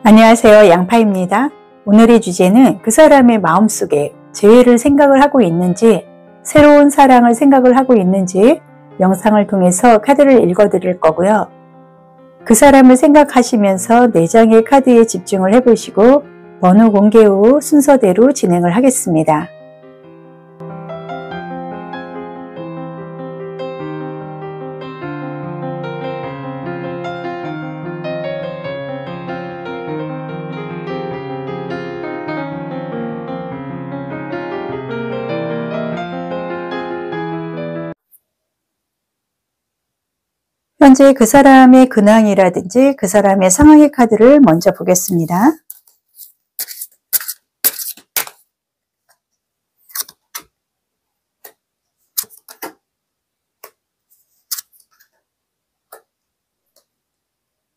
안녕하세요. 양파입니다. 오늘의 주제는 그 사람의 마음속에 재회를 생각을 하고 있는지, 새로운 사랑을 생각을 하고 있는지 영상을 통해서 카드를 읽어드릴 거고요. 그 사람을 생각하시면서 4장의 카드에 집중을 해보시고 번호 공개 후 순서대로 진행을 하겠습니다. 현재 그 사람의 근황이라든지 그 사람의 상황의 카드를 먼저 보겠습니다.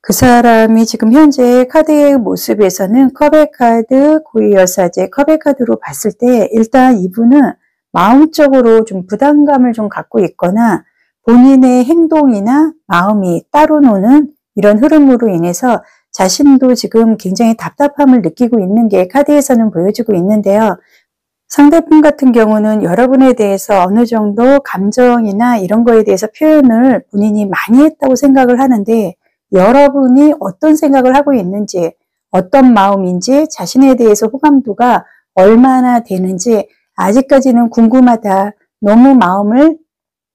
그 사람이 지금 현재 카드의 모습에서는 컵의 카드, 고위여사제 컵의 카드로 봤을 때 일단 이분은 마음적으로 좀 부담감을 좀 갖고 있거나 본인의 행동이나 마음이 따로 노는 이런 흐름으로 인해서 자신도 지금 굉장히 답답함을 느끼고 있는 게 카드에서는 보여지고 있는데요. 상대편 같은 경우는 여러분에 대해서 어느 정도 감정이나 이런 거에 대해서 표현을 본인이 많이 했다고 생각을 하는데, 여러분이 어떤 생각을 하고 있는지, 어떤 마음인지, 자신에 대해서 호감도가 얼마나 되는지 아직까지는 궁금하다. 너무 마음을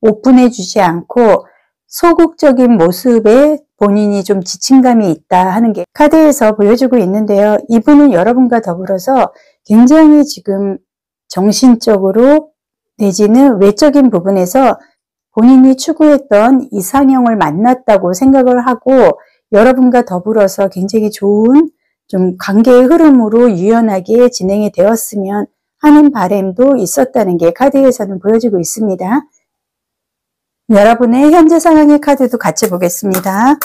오픈해 주지 않고 소극적인 모습에 본인이 좀 지침감이 있다 하는 게 카드에서 보여주고 있는데요. 이분은 여러분과 더불어서 굉장히 지금 정신적으로 내지는 외적인 부분에서 본인이 추구했던 이상형을 만났다고 생각을 하고 여러분과 더불어서 굉장히 좋은 좀 관계의 흐름으로 유연하게 진행이 되었으면 하는 바람도 있었다는 게 카드에서는 보여지고 있습니다. 여러분의 현재 상황의 카드도 같이 보겠습니다.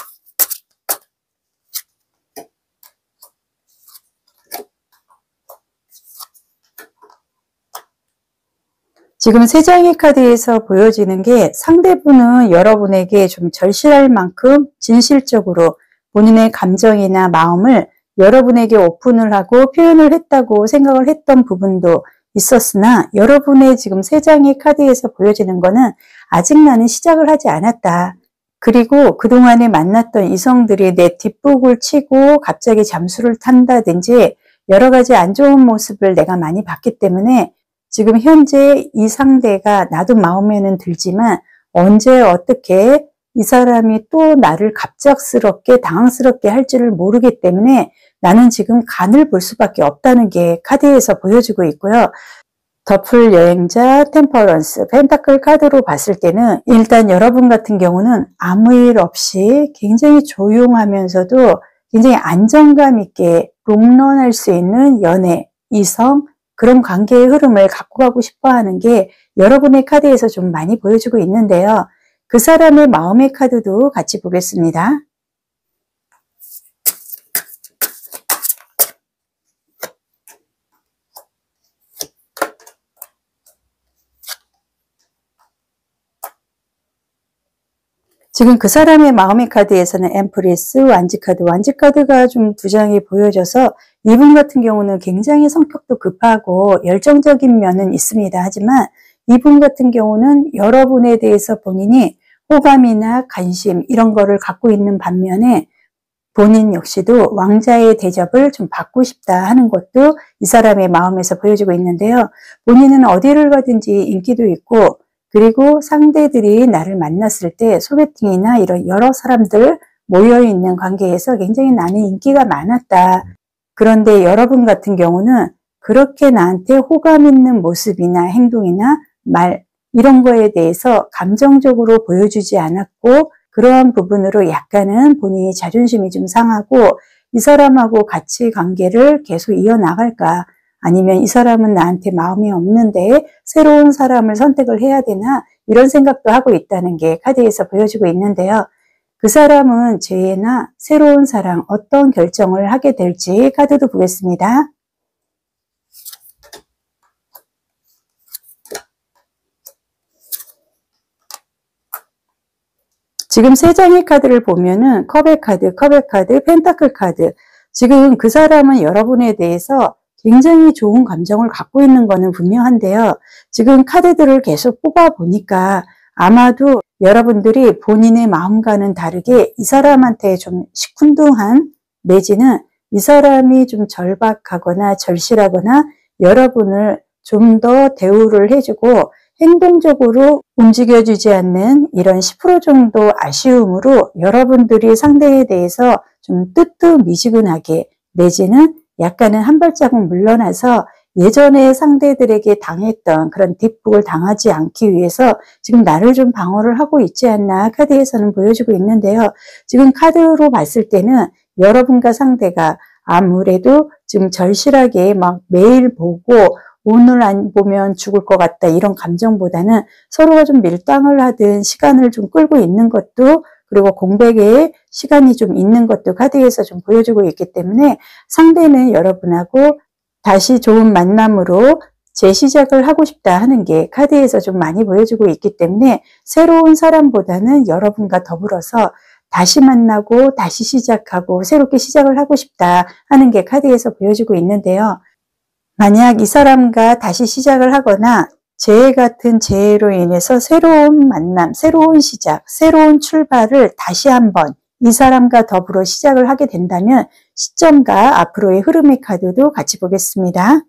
지금 3장의 카드에서 보여지는 게 상대분은 여러분에게 좀 절실할 만큼 진실적으로 본인의 감정이나 마음을 여러분에게 오픈을 하고 표현을 했다고 생각을 했던 부분도 있었으나, 여러분의 지금 3장의 카드에서 보여지는 거는 아직 나는 시작을 하지 않았다. 그리고 그동안에 만났던 이성들이 내 뒷북을 치고 갑자기 잠수를 탄다든지 여러 가지 안 좋은 모습을 내가 많이 봤기 때문에 지금 현재 이 상대가 나도 마음에는 들지만 언제 어떻게 이 사람이 또 나를 갑작스럽게 당황스럽게 할지를 모르기 때문에 나는 지금 간을 볼 수밖에 없다는 게 카드에서 보여지고 있고요. 더플 여행자, 템퍼런스, 펜타클 카드로 봤을 때는 일단 여러분 같은 경우는 아무 일 없이 굉장히 조용하면서도 굉장히 안정감 있게 롱런할 수 있는 연애, 이성, 그런 관계의 흐름을 갖고 가고 싶어 하는 게 여러분의 카드에서 좀 많이 보여주고 있는데요. 그 사람의 마음의 카드도 같이 보겠습니다. 지금 그 사람의 마음의 카드에서는 엠프리스, 완지카드, 완지카드가 좀 2장이 보여져서 이분 같은 경우는 굉장히 성격도 급하고 열정적인 면은 있습니다. 하지만 이분 같은 경우는 여러분에 대해서 본인이 호감이나 관심 이런 거를 갖고 있는 반면에 본인 역시도 왕자의 대접을 좀 받고 싶다 하는 것도 이 사람의 마음에서 보여지고 있는데요. 본인은 어디를 가든지 인기도 있고, 그리고 상대들이 나를 만났을 때 소개팅이나 이런 여러 사람들 모여있는 관계에서 굉장히 나는 인기가 많았다. 그런데 여러분 같은 경우는 그렇게 나한테 호감 있는 모습이나 행동이나 말 이런 거에 대해서 감정적으로 보여주지 않았고, 그러한 부분으로 약간은 본인이 자존심이 좀 상하고 이 사람하고 같이 관계를 계속 이어나갈까, 아니면 이 사람은 나한테 마음이 없는데 새로운 사람을 선택을 해야 되나, 이런 생각도 하고 있다는 게 카드에서 보여지고 있는데요. 그 사람은 재회나 새로운 사랑, 어떤 결정을 하게 될지 카드도 보겠습니다. 지금 3장의 카드를 보면은 컵의 카드, 펜타클 카드, 지금 그 사람은 여러분에 대해서 굉장히 좋은 감정을 갖고 있는 거는 분명한데요. 지금 카드들을 계속 뽑아보니까 아마도 여러분들이 본인의 마음과는 다르게 이 사람한테 좀 시큰둥한, 내지는 이 사람이 좀 절박하거나 절실하거나 여러분을 좀 더 대우를 해주고 행동적으로 움직여주지 않는 이런 10% 정도 아쉬움으로 여러분들이 상대에 대해서 좀 뜨뜻미지근하게, 내지는 약간은 한 발자국 물러나서 예전에 상대들에게 당했던 그런 뒷북을 당하지 않기 위해서 지금 나를 좀 방어를 하고 있지 않나 카드에서는 보여주고 있는데요. 지금 카드로 봤을 때는 여러분과 상대가 아무래도 지금 절실하게 막 매일 보고 오늘 안 보면 죽을 것 같다 이런 감정보다는 서로가 좀 밀당을 하든 시간을 좀 끌고 있는 것도, 그리고 공백에 시간이 좀 있는 것도 카드에서 좀 보여주고 있기 때문에 상대는 여러분하고 다시 좋은 만남으로 재시작을 하고 싶다 하는 게 카드에서 좀 많이 보여주고 있기 때문에 새로운 사람보다는 여러분과 더불어서 다시 만나고 다시 시작하고 새롭게 시작을 하고 싶다 하는 게 카드에서 보여주고 있는데요. 만약 이 사람과 다시 시작을 하거나 재해 같은 재해로 인해서 새로운 만남, 새로운 시작, 새로운 출발을 다시 한번 이 사람과 더불어 시작을 하게 된다면 시점과 앞으로의 흐름의 카드도 같이 보겠습니다.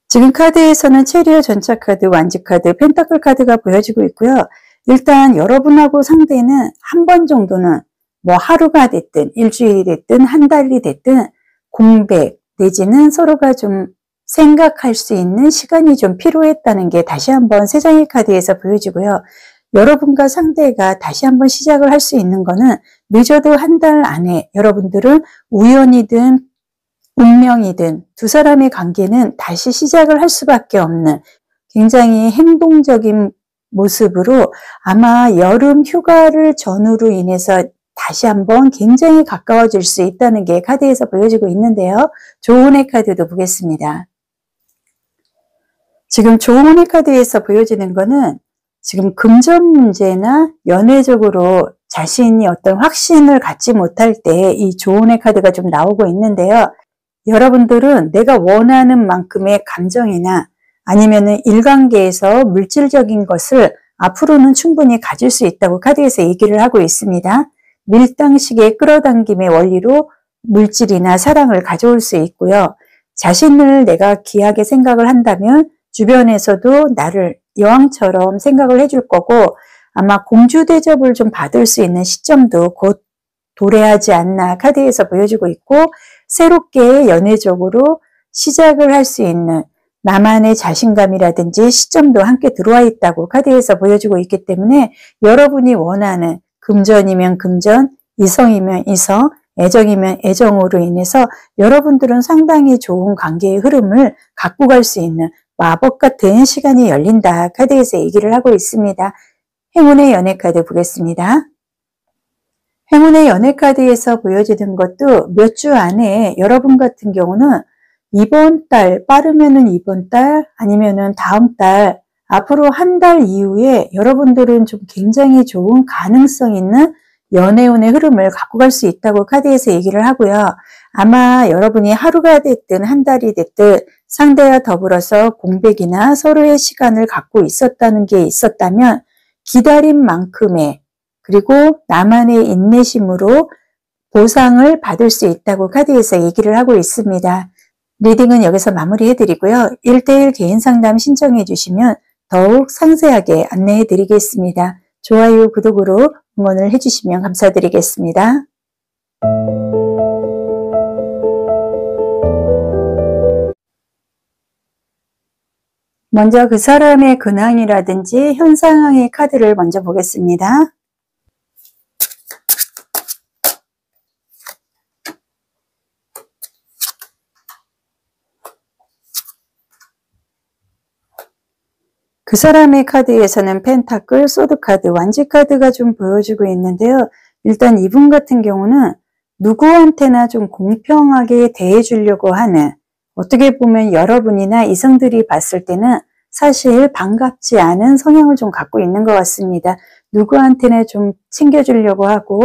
지금 카드에서는 체리어 전차 카드, 완지 카드, 펜타클 카드가 보여지고 있고요. 일단 여러분하고 상대는 한 번 정도는 뭐 하루가 됐든 일주일이 됐든 한 달이 됐든 공백 내지는 서로가 좀 생각할 수 있는 시간이 좀 필요했다는 게 다시 한번 세 장의 카드에서 보여지고요. 여러분과 상대가 다시 한번 시작을 할 수 있는 거는 늦어도 한 달 안에 여러분들은 우연이든 운명이든 두 사람의 관계는 다시 시작을 할 수밖에 없는 굉장히 행동적인 모습으로 아마 여름 휴가를 전후로 인해서 다시 한번 굉장히 가까워질 수 있다는 게 카드에서 보여지고 있는데요. 조언의 카드도 보겠습니다. 지금 조언의 카드에서 보여지는 거는 지금 금전 문제나 연애적으로 자신이 어떤 확신을 갖지 못할 때 이 조언의 카드가 좀 나오고 있는데요. 여러분들은 내가 원하는 만큼의 감정이나 아니면은 일관계에서 물질적인 것을 앞으로는 충분히 가질 수 있다고 카드에서 얘기를 하고 있습니다. 밀당식의 끌어당김의 원리로 물질이나 사랑을 가져올 수 있고요. 자신을 내가 귀하게 생각을 한다면 주변에서도 나를 여왕처럼 생각을 해줄 거고 아마 공주 대접을 좀 받을 수 있는 시점도 곧 도래하지 않나 카드에서 보여주고 있고 새롭게 연애적으로 시작을 할 수 있는 나만의 자신감이라든지 시점도 함께 들어와 있다고 카드에서 보여주고 있기 때문에 여러분이 원하는 금전이면 금전, 이성이면 이성, 애정이면 애정으로 인해서 여러분들은 상당히 좋은 관계의 흐름을 갖고 갈 수 있는 마법 같은 시간이 열린다 카드에서 얘기를 하고 있습니다. 행운의 연애 카드 보겠습니다. 행운의 연애 카드에서 보여지는 것도 몇 주 안에 여러분 같은 경우는 이번 달, 빠르면은 이번 달, 아니면은 다음 달, 앞으로 한 달 이후에 여러분들은 좀 굉장히 좋은 가능성 있는 연애운의 흐름을 갖고 갈 수 있다고 카드에서 얘기를 하고요. 아마 여러분이 하루가 됐든 한 달이 됐든 상대와 더불어서 공백이나 서로의 시간을 갖고 있었다는 게 있었다면 기다린 만큼의 그리고 나만의 인내심으로 보상을 받을 수 있다고 카드에서 얘기를 하고 있습니다. 리딩은 여기서 마무리해드리고요. 1:1 개인 상담 신청해 주시면 더욱 상세하게 안내해 드리겠습니다. 좋아요, 구독으로 응원을 해주시면 감사드리겠습니다. 먼저 그 사람의 근황이라든지 현 상황의 카드를 먼저 보겠습니다. 그 사람의 카드에서는 펜타클, 소드 카드, 완지 카드가 좀 보여주고 있는데요. 일단 이분 같은 경우는 누구한테나 좀 공평하게 대해주려고 하는 어떻게 보면 여러분이나 이성들이 봤을 때는 사실 반갑지 않은 성향을 좀 갖고 있는 것 같습니다. 누구한테나 좀 챙겨주려고 하고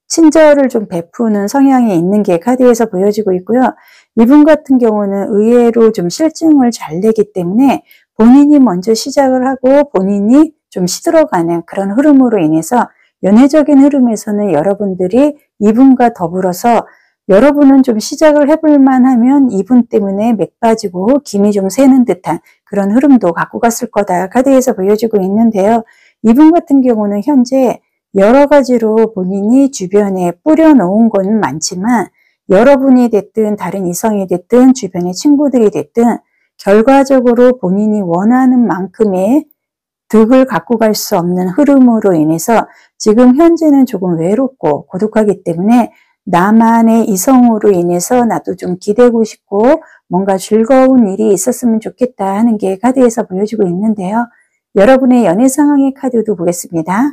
친절을 좀 베푸는 성향이 있는 게 카드에서 보여지고 있고요. 이분 같은 경우는 의외로 좀 실증을 잘 내기 때문에 본인이 먼저 시작을 하고 본인이 좀 시들어가는 그런 흐름으로 인해서 연애적인 흐름에서는 여러분들이 이분과 더불어서 여러분은 좀 시작을 해볼 만하면 이분 때문에 맥 빠지고 김이 좀 새는 듯한 그런 흐름도 갖고 갔을 거다 카드에서 보여지고 있는데요. 이분 같은 경우는 현재 여러 가지로 본인이 주변에 뿌려놓은 건 많지만 여러분이 됐든 다른 이성이 됐든 주변의 친구들이 됐든 결과적으로 본인이 원하는 만큼의 득을 갖고 갈 수 없는 흐름으로 인해서 지금 현재는 조금 외롭고 고독하기 때문에 나만의 이성으로 인해서 나도 좀 기대고 싶고 뭔가 즐거운 일이 있었으면 좋겠다 하는 게 카드에서 보여지고 있는데요. 여러분의 연애 상황의 카드도 보겠습니다.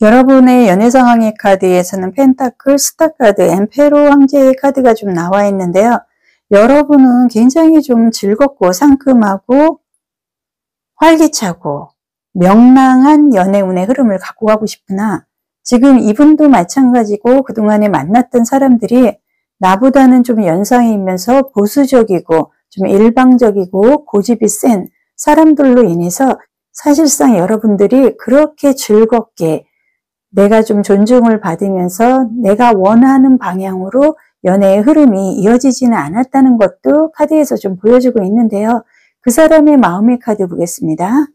여러분의 연애 상황의 카드에서는 펜타클, 스타 카드, 엠페로 황제의 카드가 좀 나와 있는데요. 여러분은 굉장히 좀 즐겁고 상큼하고 활기차고 명랑한 연애운의 흐름을 갖고 가고 싶으나 지금 이분도 마찬가지고 그동안에 만났던 사람들이 나보다는 좀 연상이면서 보수적이고 좀 일방적이고 고집이 센 사람들로 인해서 사실상 여러분들이 그렇게 즐겁게 내가 좀 존중을 받으면서 내가 원하는 방향으로 연애의 흐름이 이어지지는 않았다는 것도 카드에서 좀 보여주고 있는데요. 그 사람의 마음의 카드 보겠습니다.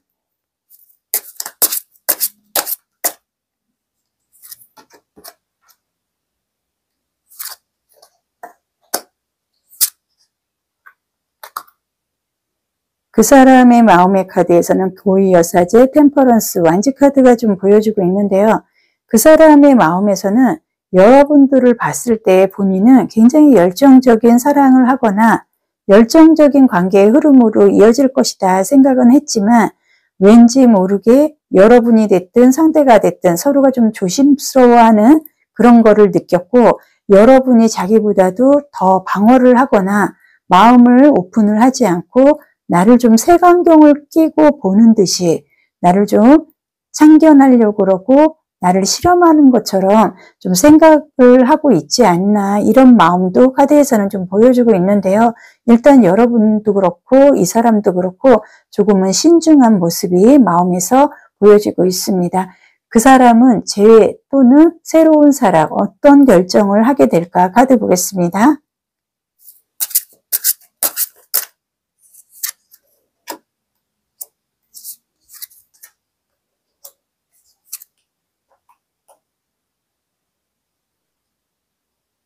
그 사람의 마음의 카드에서는 도의 여사제, 템퍼런스, 완지 카드가 좀 보여주고 있는데요. 그 사람의 마음에서는 여러분들을 봤을 때 본인은 굉장히 열정적인 사랑을 하거나 열정적인 관계의 흐름으로 이어질 것이다 생각은 했지만 왠지 모르게 여러분이 됐든 상대가 됐든 서로가 좀 조심스러워하는 그런 거를 느꼈고 여러분이 자기보다도 더 방어를 하거나 마음을 오픈을 하지 않고 나를 좀 색안경을 끼고 보는 듯이 나를 좀 참견하려고 그러고 나를 실험하는 것처럼 좀 생각을 하고 있지 않나 이런 마음도 카드에서는 좀 보여주고 있는데요. 일단 여러분도 그렇고 이 사람도 그렇고 조금은 신중한 모습이 마음에서 보여지고 있습니다. 그 사람은 재회 또는 새로운 사랑 어떤 결정을 하게 될까 카드 보겠습니다.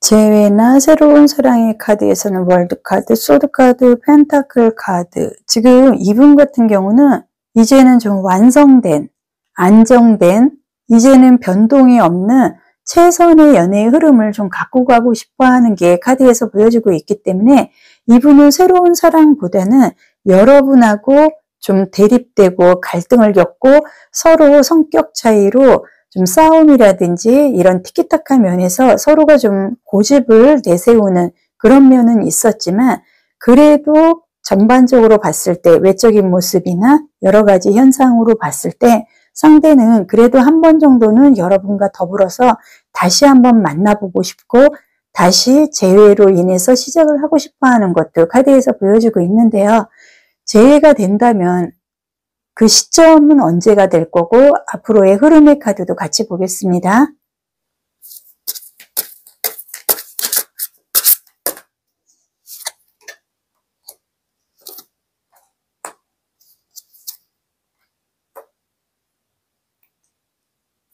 재회나 새로운 사랑의 카드에서는 월드 카드, 소드 카드, 펜타클 카드. 지금 이분 같은 경우는 이제는 좀 완성된, 안정된, 이제는 변동이 없는 최선의 연애의 흐름을 좀 갖고 가고 싶어 하는 게 카드에서 보여지고 있기 때문에 이분은 새로운 사랑보다는 여러분하고 좀 대립되고 갈등을 겪고 서로 성격 차이로 좀 싸움이라든지 이런 티키타카 면에서 서로가 좀 고집을 내세우는 그런 면은 있었지만 그래도 전반적으로 봤을 때 외적인 모습이나 여러 가지 현상으로 봤을 때 상대는 그래도 한 번 정도는 여러분과 더불어서 다시 한번 만나보고 싶고 다시 재회로 인해서 시작을 하고 싶어 하는 것도 카드에서 보여주고 있는데요. 재회가 된다면 그 시점은 언제가 될 거고 앞으로의 흐름의 카드도 같이 보겠습니다.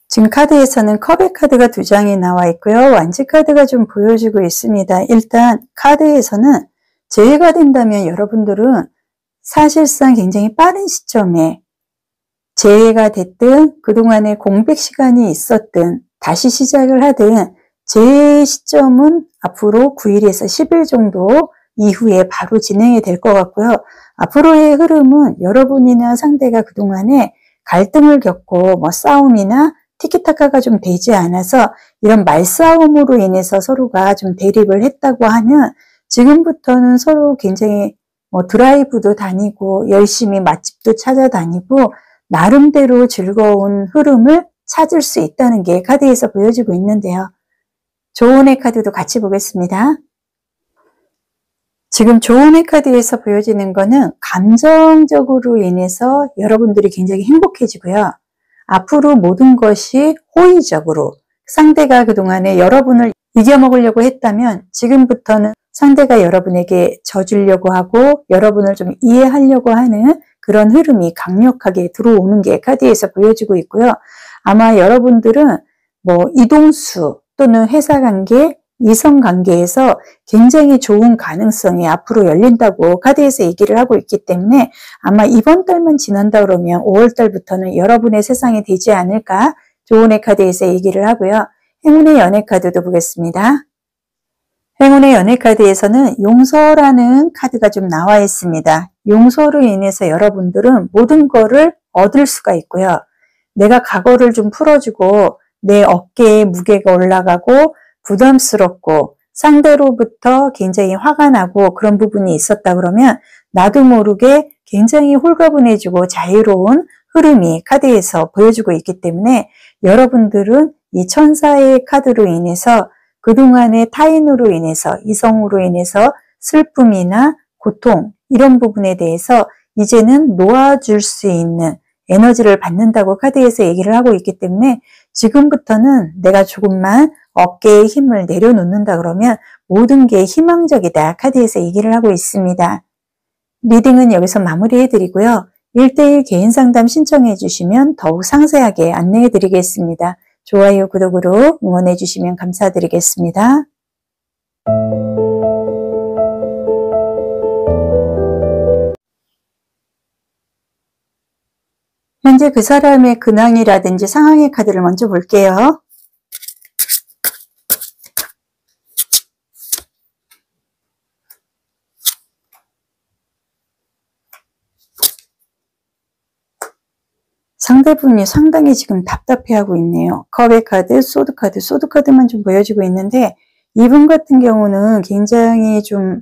지금 카드에서는 컵의 카드가 2장이 나와 있고요. 완지 카드가 좀 보여주고 있습니다. 일단 카드에서는 재회가 된다면 여러분들은 사실상 굉장히 빠른 시점에 재회가 됐든 그동안에 공백 시간이 있었든 다시 시작을 하든 재회 시점은 앞으로 9일에서 10일 정도 이후에 바로 진행이 될 것 같고요. 앞으로의 흐름은 여러분이나 상대가 그동안에 갈등을 겪고 싸움이나 티키타카가 좀 되지 않아서 이런 말싸움으로 인해서 서로가 좀 대립을 했다고 하면 지금부터는 서로 굉장히 드라이브도 다니고 열심히 맛집도 찾아다니고 나름대로 즐거운 흐름을 찾을 수 있다는 게 카드에서 보여지고 있는데요. 조언의 카드도 같이 보겠습니다. 지금 조언의 카드에서 보여지는 거는 감정적으로 인해서 여러분들이 굉장히 행복해지고요. 앞으로 모든 것이 호의적으로 상대가 그동안에 여러분을 이겨먹으려고 했다면 지금부터는 상대가 여러분에게 져주려고 하고 여러분을 좀 이해하려고 하는 그런 흐름이 강력하게 들어오는 게 카드에서 보여지고 있고요. 아마 여러분들은 이동수 또는 회사관계, 이성관계에서 굉장히 좋은 가능성이 앞으로 열린다고 카드에서 얘기를 하고 있기 때문에 아마 이번 달만 지난다 그러면 5월 달부터는 여러분의 세상이 되지 않을까 조언의 카드에서 얘기를 하고요. 행운의 연애 카드도 보겠습니다. 행운의 연애 카드에서는 용서라는 카드가 좀 나와 있습니다. 용서로 인해서 여러분들은 모든 거를 얻을 수가 있고요. 내가 각오를 좀 풀어주고 내 어깨에 무게가 올라가고 부담스럽고 상대로부터 굉장히 화가 나고 그런 부분이 있었다 그러면 나도 모르게 굉장히 홀가분해지고 자유로운 흐름이 카드에서 보여주고 있기 때문에 여러분들은 이 천사의 카드로 인해서 그동안의 타인으로 인해서 이성으로 인해서 슬픔이나 고통 이런 부분에 대해서 이제는 놓아줄 수 있는 에너지를 받는다고 카드에서 얘기를 하고 있기 때문에 지금부터는 내가 조금만 어깨에 힘을 내려놓는다 그러면 모든 게 희망적이다 카드에서 얘기를 하고 있습니다. 리딩은 여기서 마무리해 드리고요. 1:1 개인 상담 신청해 주시면 더욱 상세하게 안내해 드리겠습니다. 좋아요, 구독으로 응원해 주시면 감사드리겠습니다. 현재 그 사람의 근황이라든지 상황의 카드를 먼저 볼게요. 상대분이 상당히 지금 답답해하고 있네요. 컵의 카드, 소드 카드만 좀 보여지고 있는데 이분 같은 경우는 굉장히 좀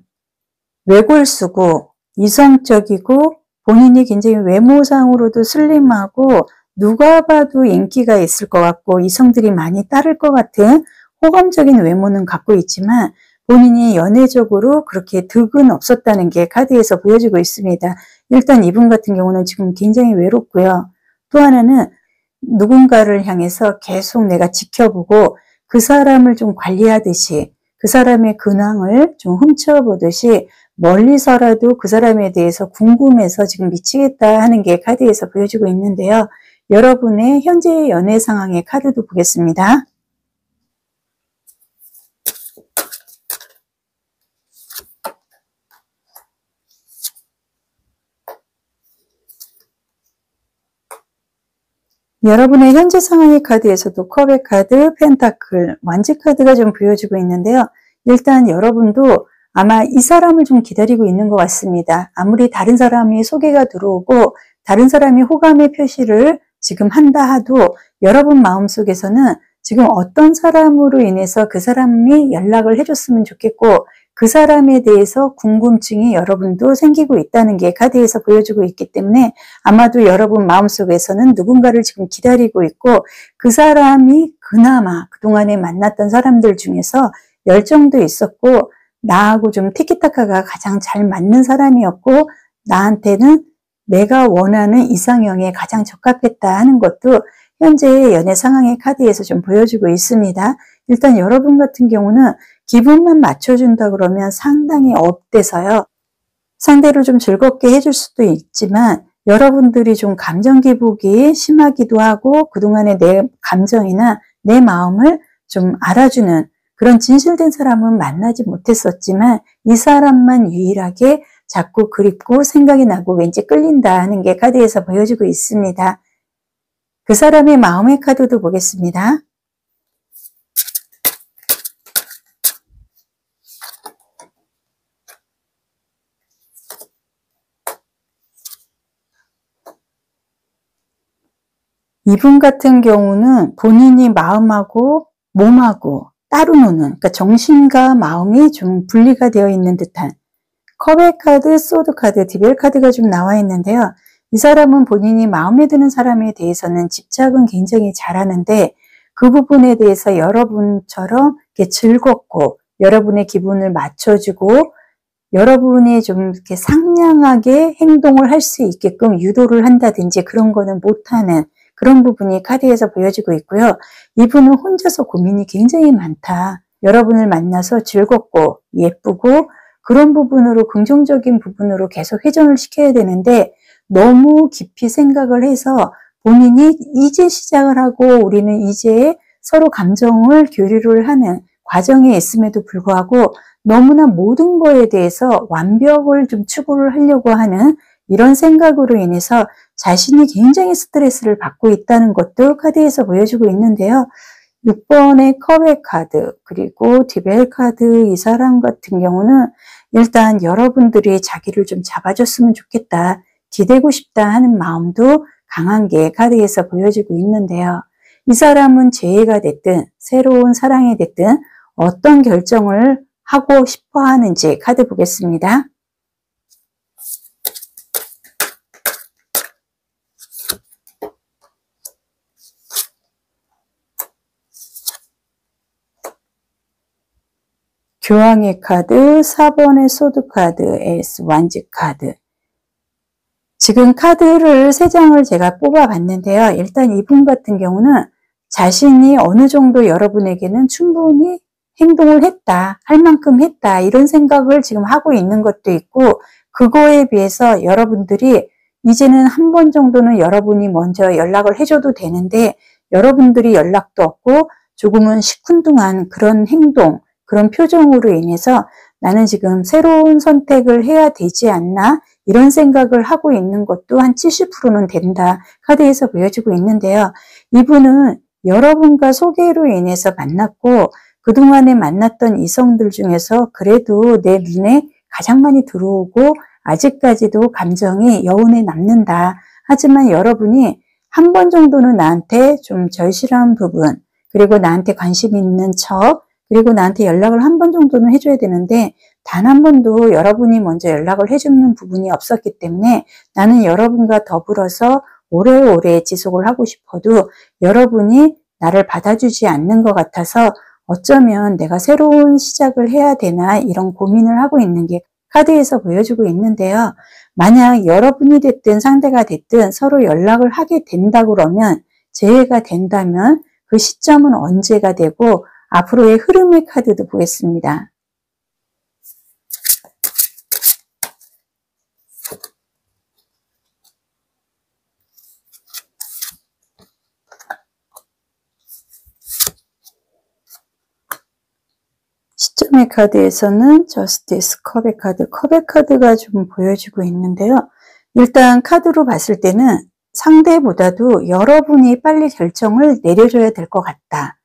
외골수고 이성적이고 본인이 굉장히 외모상으로도 슬림하고 누가 봐도 인기가 있을 것 같고 이성들이 많이 따를 것 같은 호감적인 외모는 갖고 있지만 본인이 연애적으로 그렇게 득은 없었다는 게 카드에서 보여지고 있습니다. 일단 이분 같은 경우는 지금 굉장히 외롭고요. 또 하나는 누군가를 향해서 계속 내가 지켜보고 그 사람을 좀 관리하듯이 그 사람의 근황을 좀 훔쳐보듯이 멀리서라도 그 사람에 대해서 궁금해서 지금 미치겠다 하는 게 카드에서 보여지고 있는데요. 여러분의 현재의 연애 상황의 카드도 보겠습니다. 여러분의 현재 상황의 카드에서도 컵의 카드, 펜타클, 완지 카드가 좀 보여지고 있는데요. 일단 여러분도 아마 이 사람을 좀 기다리고 있는 것 같습니다. 아무리 다른 사람이 소개가 들어오고 다른 사람이 호감의 표시를 지금 한다 하도 여러분 마음속에서는 지금 어떤 사람으로 인해서 그 사람이 연락을 해줬으면 좋겠고 그 사람에 대해서 궁금증이 여러분도 생기고 있다는 게 카드에서 보여주고 있기 때문에 아마도 여러분 마음속에서는 누군가를 지금 기다리고 있고 그 사람이 그나마 그동안에 만났던 사람들 중에서 열정도 있었고 나하고 좀 티키타카가 가장 잘 맞는 사람이었고 나한테는 내가 원하는 이상형에 가장 적합했다 하는 것도 현재의 연애 상황의 카드에서 좀 보여주고 있습니다. 일단 여러분 같은 경우는 기분만 맞춰준다 그러면 상당히 업돼서요. 상대를 좀 즐겁게 해줄 수도 있지만 여러분들이 좀 감정 기복이 심하기도 하고 그동안의 내 감정이나 내 마음을 좀 알아주는 그런 진실된 사람은 만나지 못했었지만 이 사람만 유일하게 자꾸 그립고 생각이 나고 왠지 끌린다 하는 게 카드에서 보여지고 있습니다. 그 사람의 마음의 카드도 보겠습니다. 이분 같은 경우는 본인이 마음하고 몸하고 따로 노는, 그러니까 정신과 마음이 좀 분리가 되어 있는 듯한 컵의 카드, 소드 카드, 디벨 카드가 좀 나와 있는데요. 이 사람은 본인이 마음에 드는 사람에 대해서는 집착은 굉장히 잘하는데 그 부분에 대해서 여러분처럼 이렇게 즐겁고 여러분의 기분을 맞춰주고 여러분이 좀 이렇게 상냥하게 행동을 할 수 있게끔 유도를 한다든지 그런 거는 못하는 그런 부분이 카드에서 보여지고 있고요. 이분은 혼자서 고민이 굉장히 많다. 여러분을 만나서 즐겁고 예쁘고 그런 부분으로 긍정적인 부분으로 계속 회전을 시켜야 되는데 너무 깊이 생각을 해서 본인이 이제 시작을 하고 우리는 이제 서로 감정을 교류를 하는 과정에 있음에도 불구하고 너무나 모든 거에 대해서 완벽을 좀 추구를 하려고 하는 이런 생각으로 인해서 자신이 굉장히 스트레스를 받고 있다는 것도 카드에서 보여주고 있는데요. 6번의 컵의 카드 그리고 디벨 카드 이 사람 같은 경우는 일단 여러분들이 자기를 좀 잡아줬으면 좋겠다, 기대고 싶다 하는 마음도 강한 게 카드에서 보여지고 있는데요. 이 사람은 재회가 됐든 새로운 사랑이 됐든 어떤 결정을 하고 싶어 하는지 카드 보겠습니다. 교황의 카드, 4번의 소드 카드, 에이스 완지 카드. 지금 카드를 3장을 제가 뽑아봤는데요. 일단 이분 같은 경우는 자신이 어느 정도 여러분에게는 충분히 행동을 했다, 할 만큼 했다 이런 생각을 지금 하고 있는 것도 있고 그거에 비해서 여러분들이 이제는 한 번 정도는 여러분이 먼저 연락을 해줘도 되는데 여러분들이 연락도 없고 조금은 시큰둥한 그런 행동, 그런 표정으로 인해서 나는 지금 새로운 선택을 해야 되지 않나 이런 생각을 하고 있는 것도 한 70%는 된다 카드에서 보여지고 있는데요. 이분은 여러분과 소개로 인해서 만났고 그동안에 만났던 이성들 중에서 그래도 내 눈에 가장 많이 들어오고 아직까지도 감정이 여운에 남는다. 하지만 여러분이 한 번 정도는 나한테 좀 절실한 부분 그리고 나한테 관심 있는 척 그리고 나한테 연락을 한 번 정도는 해줘야 되는데 단 한 번도 여러분이 먼저 연락을 해주는 부분이 없었기 때문에 나는 여러분과 더불어서 오래오래 지속을 하고 싶어도 여러분이 나를 받아주지 않는 것 같아서 어쩌면 내가 새로운 시작을 해야 되나 이런 고민을 하고 있는 게 카드에서 보여주고 있는데요. 만약 여러분이 됐든 상대가 됐든 서로 연락을 하게 된다 그러면 재회가 된다면 그 시점은 언제가 되고 앞으로의 흐름의 카드도 보겠습니다. 시점의 카드에서는 저스티스, 컵의 카드, 컵의 카드가 좀 보여지고 있는데요. 일단 카드로 봤을 때는 상대보다도 여러분이 빨리 결정을 내려줘야 될 것 같다.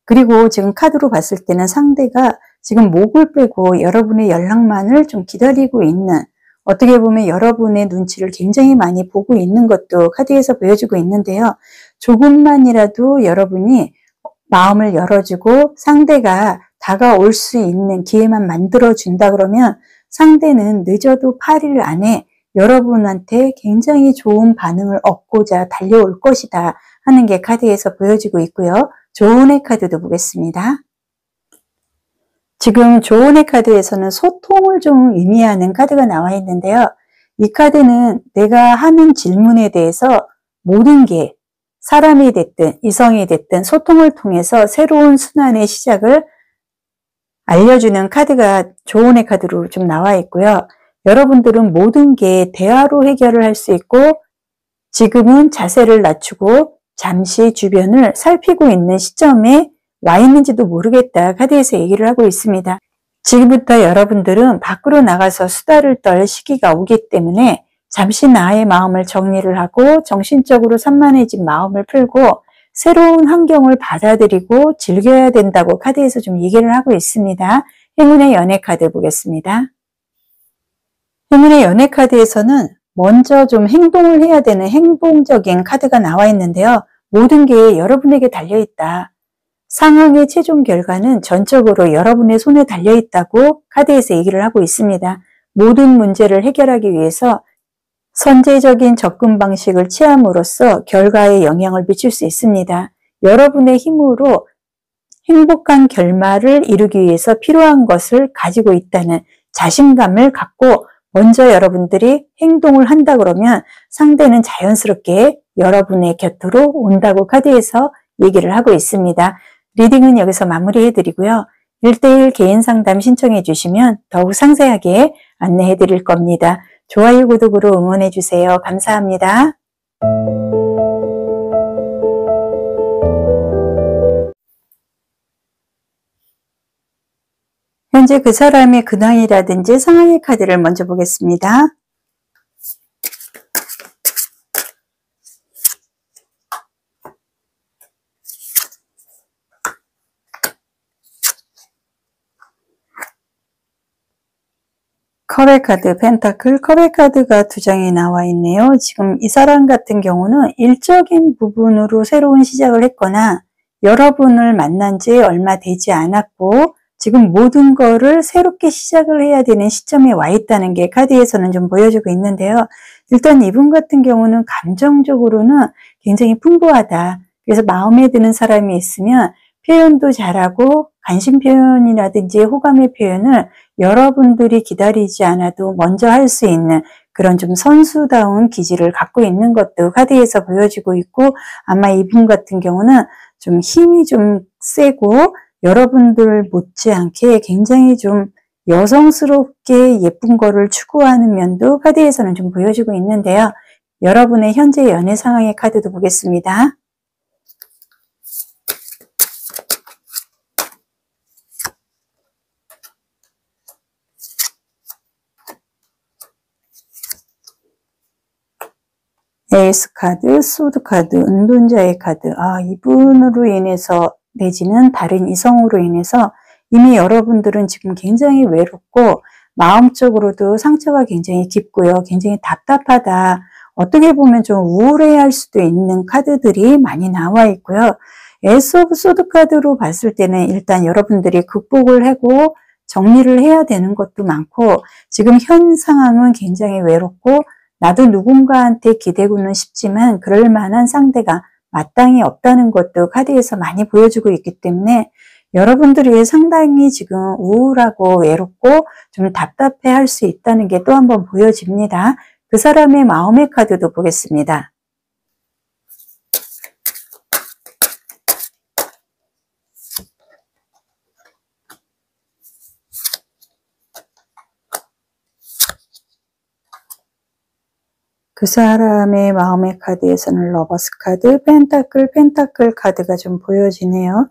그리고 지금 카드로 봤을 때는 상대가 지금 목을 빼고 여러분의 연락만을 좀 기다리고 있는 어떻게 보면 여러분의 눈치를 굉장히 많이 보고 있는 것도 카드에서 보여주고 있는데요. 조금만이라도 여러분이 마음을 열어주고 상대가 다가올 수 있는 기회만 만들어준다 그러면 상대는 늦어도 8일 안에 여러분한테 굉장히 좋은 반응을 얻고자 달려올 것이다 하는 게 카드에서 보여지고 있고요. 조언의 카드도 보겠습니다. 지금 조언의 카드에서는 소통을 좀 의미하는 카드가 나와 있는데요. 이 카드는 내가 하는 질문에 대해서 모든 게 사람이 됐든 이성이 됐든 소통을 통해서 새로운 순환의 시작을 알려주는 카드가 조언의 카드로 좀 나와 있고요. 여러분들은 모든 게 대화로 해결을 할 수 있고 지금은 자세를 낮추고 잠시 주변을 살피고 있는 시점에 와 있는지도 모르겠다 카드에서 얘기를 하고 있습니다. 지금부터 여러분들은 밖으로 나가서 수다를 떨 시기가 오기 때문에 잠시 나의 마음을 정리를 하고 정신적으로 산만해진 마음을 풀고 새로운 환경을 받아들이고 즐겨야 된다고 카드에서 좀 얘기를 하고 있습니다. 행운의 연애 카드 보겠습니다. 행운의 연애 카드에서는 먼저 좀 행동을 해야 되는 행동적인 카드가 나와 있는데요. 모든 게 여러분에게 달려있다. 상황의 최종 결과는 전적으로 여러분의 손에 달려있다고 카드에서 얘기를 하고 있습니다. 모든 문제를 해결하기 위해서 선제적인 접근 방식을 취함으로써 결과에 영향을 미칠 수 있습니다. 여러분의 힘으로 행복한 결말을 이루기 위해서 필요한 것을 가지고 있다는 자신감을 갖고 먼저 여러분들이 행동을 한다 그러면 상대는 자연스럽게 여러분의 곁으로 온다고 카드에서 얘기를 하고 있습니다. 리딩은 여기서 마무리해 드리고요. 1:1 개인 상담 신청해 주시면 더욱 상세하게 안내해 드릴 겁니다. 좋아요, 구독으로 응원해 주세요. 감사합니다. 현재 그 사람의 근황이라든지 상황의 카드를 먼저 보겠습니다. 컵의 카드, 펜타클, 컵의 카드가 2장이 나와 있네요. 지금 이 사람 같은 경우는 일적인 부분으로 새로운 시작을 했거나 여러분을 만난 지 얼마 되지 않았고 지금 모든 거를 새롭게 시작을 해야 되는 시점에 와 있다는 게 카드에서는 좀 보여주고 있는데요. 일단 이분 같은 경우는 감정적으로는 굉장히 풍부하다. 그래서 마음에 드는 사람이 있으면 표현도 잘하고 관심 표현이라든지 호감의 표현을 여러분들이 기다리지 않아도 먼저 할 수 있는 그런 좀 선수다운 기질을 갖고 있는 것도 카드에서 보여지고 있고 아마 이분 같은 경우는 좀 힘이 좀 세고 여러분들 못지않게 굉장히 좀 여성스럽게 예쁜 거를 추구하는 면도 카드에서는 좀 보여지고 있는데요. 여러분의 현재 연애 상황의 카드도 보겠습니다. 에이스 카드, 소드 카드, 은둔자의 카드. 이분으로 인해서 내지는 다른 이성으로 인해서 이미 여러분들은 지금 굉장히 외롭고 마음적으로도 상처가 굉장히 깊고요. 굉장히 답답하다. 어떻게 보면 좀 우울해할 수도 있는 카드들이 많이 나와 있고요. 에이스 오브 소드 카드로 봤을 때는 일단 여러분들이 극복을 하고 정리를 해야 되는 것도 많고 지금 현 상황은 굉장히 외롭고 나도 누군가한테 기대고는 싶지만 그럴 만한 상대가 마땅히 없다는 것도 카드에서 많이 보여주고 있기 때문에 여러분들이 상당히 지금 우울하고 외롭고 좀 답답해 할 수 있다는 게 또 한번 보여집니다. 그 사람의 마음의 카드도 보겠습니다. 그 사람의 마음의 카드에서는 러버스 카드, 펜타클 카드가 좀 보여지네요.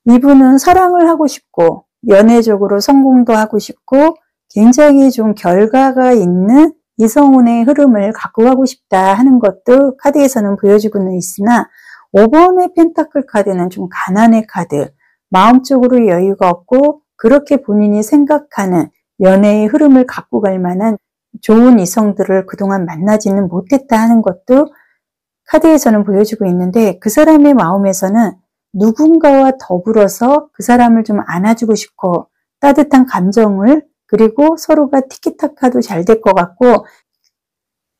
이분은 사랑을 하고 싶고 연애적으로 성공도 하고 싶고 굉장히 좀 결과가 있는 이성운의 흐름을 갖고 가고 싶다 하는 것도 카드에서는 보여주고는 있으나 5번의 펜타클 카드는 좀 가난의 카드, 마음적으로 여유가 없고 그렇게 본인이 생각하는 연애의 흐름을 갖고 갈 만한 좋은 이성들을 그동안 만나지는 못했다 하는 것도 카드에서는 보여주고 있는데 그 사람의 마음에서는 누군가와 더불어서 그 사람을 좀 안아주고 싶고 따뜻한 감정을 그리고 서로가 티키타카도 잘 될 것 같고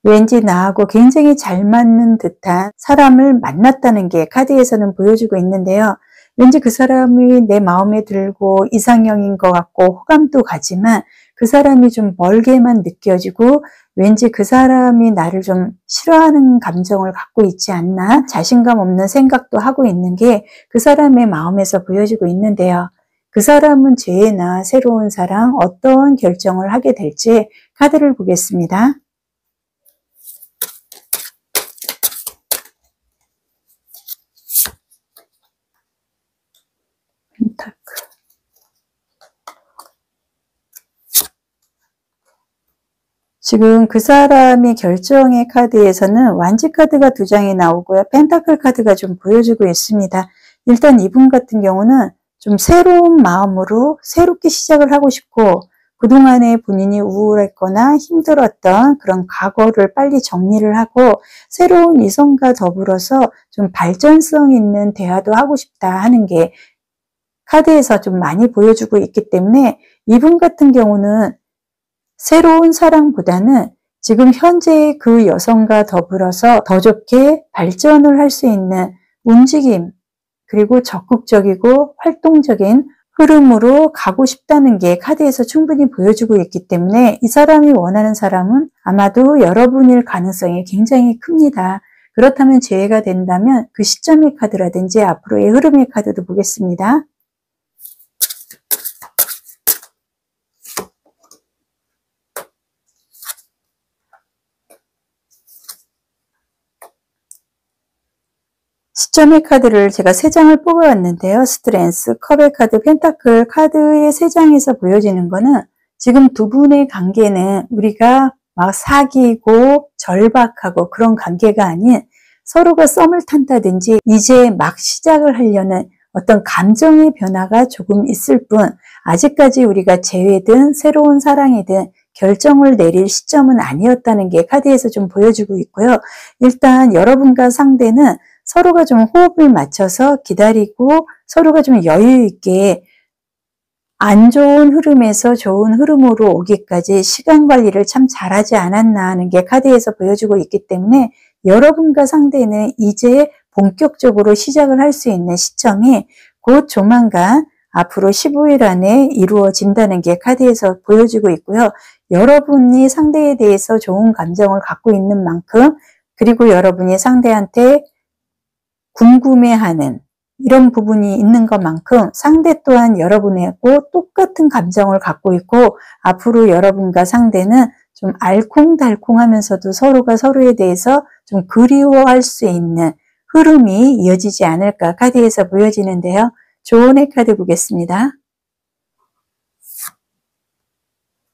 왠지 나하고 굉장히 잘 맞는 듯한 사람을 만났다는 게 카드에서는 보여주고 있는데요. 왠지 그 사람이 내 마음에 들고 이상형인 것 같고 호감도 가지만 그 사람이 좀 멀게만 느껴지고 왠지 그 사람이 나를 좀 싫어하는 감정을 갖고 있지 않나 자신감 없는 생각도 하고 있는 게 그 사람의 마음에서 보여지고 있는데요. 그 사람은 죄나 새로운 사랑 어떤 결정을 하게 될지 카드를 보겠습니다. 펜타클. 지금 그 사람의 결정의 카드에서는 완지 카드가 2장이 나오고요. 펜타클 카드가 좀 보여주고 있습니다. 일단 이분 같은 경우는 좀 새로운 마음으로 새롭게 시작을 하고 싶고 그동안에 본인이 우울했거나 힘들었던 그런 과거를 빨리 정리를 하고 새로운 이성과 더불어서 좀 발전성 있는 대화도 하고 싶다 하는 게 카드에서 좀 많이 보여주고 있기 때문에 이분 같은 경우는 새로운 사랑보다는 지금 현재의 그 여성과 더불어서 더 좋게 발전을 할 수 있는 움직임, 그리고 적극적이고 활동적인 흐름으로 가고 싶다는 게 카드에서 충분히 보여주고 있기 때문에 이 사람이 원하는 사람은 아마도 여러분일 가능성이 굉장히 큽니다. 그렇다면 재해가 된다면 그 시점의 카드라든지 앞으로의 흐름의 카드도 보겠습니다. 시점의 카드를 제가 3장을 뽑아왔는데요. 스트렝스, 컵의 카드, 펜타클 카드의 3장에서 보여지는 거는 지금 두 분의 관계는 우리가 막 사귀고 절박하고 그런 관계가 아닌 서로가 썸을 탄다든지 이제 막 시작을 하려는 어떤 감정의 변화가 조금 있을 뿐 아직까지 우리가 재회든 새로운 사랑이든 결정을 내릴 시점은 아니었다는 게 카드에서 좀 보여주고 있고요. 일단 여러분과 상대는 서로가 좀 호흡을 맞춰서 기다리고 서로가 좀 여유 있게 안 좋은 흐름에서 좋은 흐름으로 오기까지 시간 관리를 참 잘하지 않았나 하는 게 카드에서 보여주고 있기 때문에 여러분과 상대는 이제 본격적으로 시작을 할 수 있는 시점이 곧 조만간 앞으로 15일 안에 이루어진다는 게 카드에서 보여주고 있고요. 여러분이 상대에 대해서 좋은 감정을 갖고 있는 만큼 그리고 여러분이 상대한테 궁금해하는 이런 부분이 있는 것만큼 상대 또한 여러분하고 똑같은 감정을 갖고 있고 앞으로 여러분과 상대는 좀 알콩달콩하면서도 서로가 서로에 대해서 좀 그리워할 수 있는 흐름이 이어지지 않을까 카드에서 보여지는데요. 조언의 카드 보겠습니다.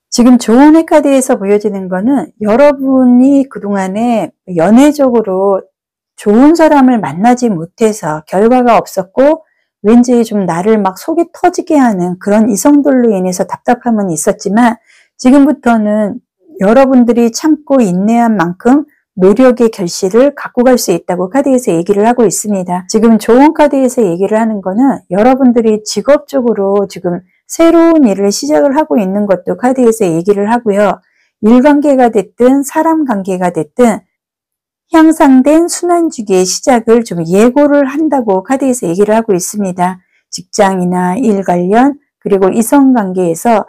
지금 조언의 카드에서 보여지는 거는 여러분이 그동안에 연애적으로 좋은 사람을 만나지 못해서 결과가 없었고 왠지 좀 나를 막 속이 터지게 하는 그런 이성들로 인해서 답답함은 있었지만 지금부터는 여러분들이 참고 인내한 만큼 노력의 결실을 갖고 갈 수 있다고 카드에서 얘기를 하고 있습니다. 지금 조언 카드에서 얘기를 하는 거는 여러분들이 직업적으로 지금 새로운 일을 시작을 하고 있는 것도 카드에서 얘기를 하고요. 일관계가 됐든 사람 관계가 됐든 향상된 순환주기의 시작을 좀 예고를 한다고 카드에서 얘기를 하고 있습니다. 직장이나 일 관련 그리고 이성관계에서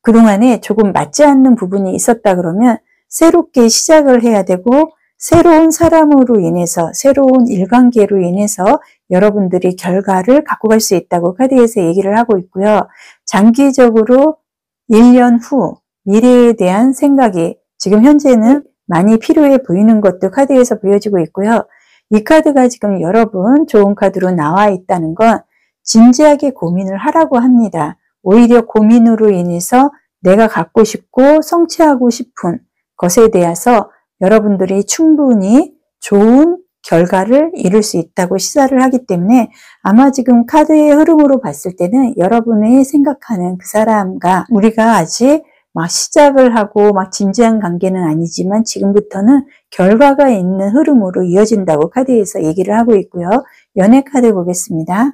그동안에 조금 맞지 않는 부분이 있었다 그러면 새롭게 시작을 해야 되고 새로운 사람으로 인해서 새로운 일관계로 인해서 여러분들이 결과를 갖고 갈 수 있다고 카드에서 얘기를 하고 있고요. 장기적으로 1년 후 미래에 대한 생각이 지금 현재는 많이 필요해 보이는 것도 카드에서 보여지고 있고요. 이 카드가 지금 여러분 좋은 카드로 나와 있다는 건 진지하게 고민을 하라고 합니다. 오히려 고민으로 인해서 내가 갖고 싶고 성취하고 싶은 것에 대해서 여러분들이 충분히 좋은 결과를 이룰 수 있다고 시사를 하기 때문에 아마 지금 카드의 흐름으로 봤을 때는 여러분이 생각하는 그 사람과 우리가 아직 막 시작을 하고 막 진지한 관계는 아니지만 지금부터는 결과가 있는 흐름으로 이어진다고 카드에서 얘기를 하고 있고요. 연애 카드 보겠습니다.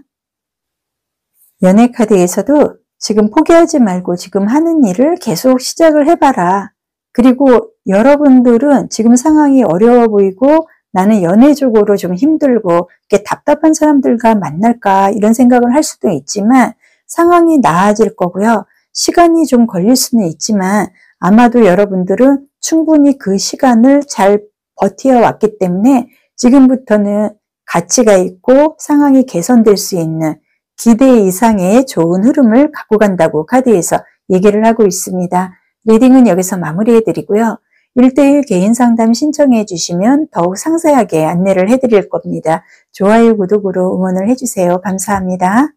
연애 카드에서도 지금 포기하지 말고 지금 하는 일을 계속 시작을 해봐라. 그리고 여러분들은 지금 상황이 어려워 보이고 나는 연애적으로 좀 힘들고 이렇게 답답한 사람들과 만날까 이런 생각을 할 수도 있지만 상황이 나아질 거고요. 시간이 좀 걸릴 수는 있지만 아마도 여러분들은 충분히 그 시간을 잘 버텨왔기 때문에 지금부터는 가치가 있고 상황이 개선될 수 있는 기대 이상의 좋은 흐름을 갖고 간다고 카드에서 얘기를 하고 있습니다. 리딩은 여기서 마무리해 드리고요. 1:1 개인 상담 신청해 주시면 더욱 상세하게 안내를 해드릴 겁니다. 좋아요, 구독으로 응원을 해주세요. 감사합니다.